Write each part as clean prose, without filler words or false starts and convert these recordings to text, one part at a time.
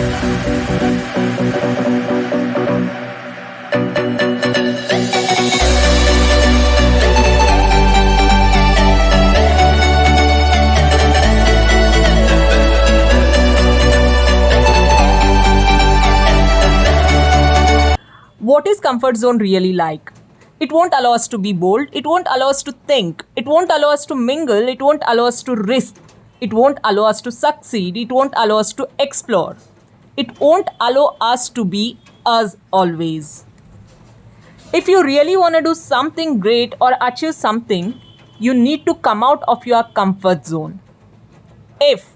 What is comfort zone really like? It won't allow us to be bold, it won't allow us to think, it won't allow us to mingle, it won't allow us to risk, it won't allow us to succeed, it won't allow us to explore. It won't allow us to be us always. If you really want to do something great or achieve something, you need to come out of your comfort zone. If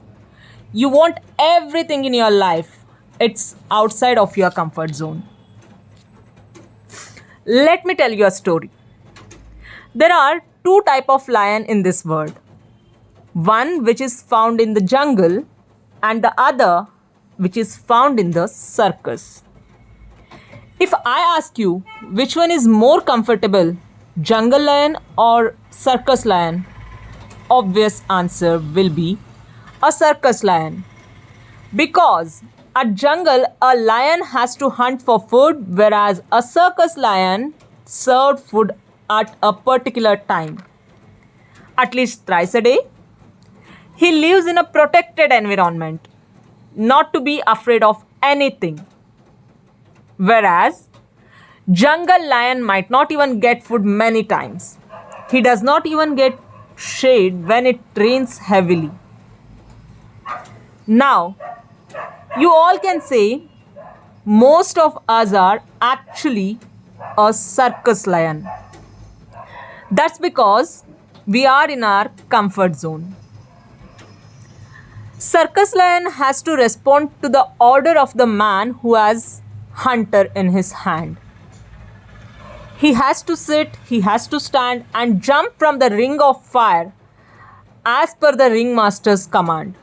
you want everything in your life, it's outside of your comfort zone. Let me tell you a story. There are two types of lion in this world. One which is found in the jungle and the other which is found in the circus. If I ask you which one is more comfortable, jungle lion or circus lion, obvious answer will be a circus lion. Because at jungle, a lion has to hunt for food, whereas a circus lion served food at a particular time, at least thrice a day. He lives in a protected environment, not to be afraid of anything. Whereas jungle lion might not even get food many times. He does not even get shade when it rains heavily. Now, you all can say most of us are actually a circus lion. That's because we are in our comfort zone. Circus lion has to respond to the order of the man who has hunter in his hand. He has to sit, he has to stand and jump from the ring of fire as per the ringmaster's command.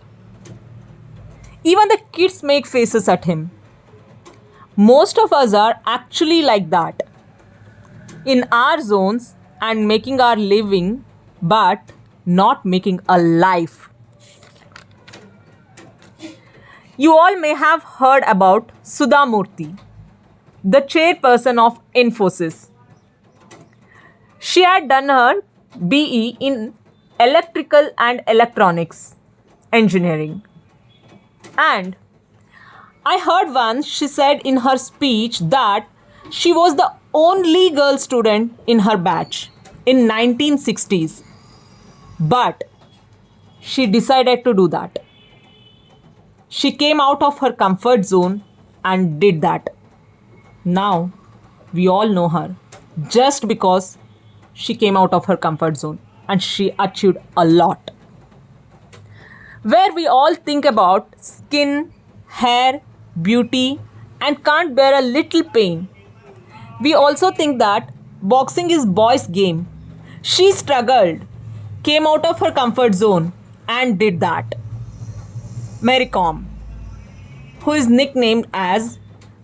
Even the kids make faces at him. Most of us are actually like that, in our zones and making our living, but not making a life. You all may have heard about Sudha Murthy, the chairperson of Infosys. She had done her BE in Electrical and Electronics Engineering. And I heard once she said in her speech that she was the only girl student in her batch in 1960s. But she decided to do that. She came out of her comfort zone and did that. Now we all know her just because she came out of her comfort zone and she achieved a lot. Where we all think about skin, hair, beauty, and can't bear a little pain, we also think that boxing is boys' game. She struggled, came out of her comfort zone, and did that. Mary Kom, who is nicknamed as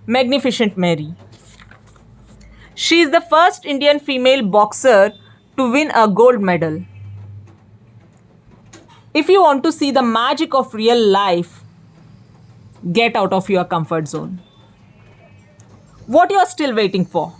Magnificent Mary. She is the first Indian female boxer to win a gold medal. If you want to see the magic of real life, get out of your comfort zone. What you are still waiting for?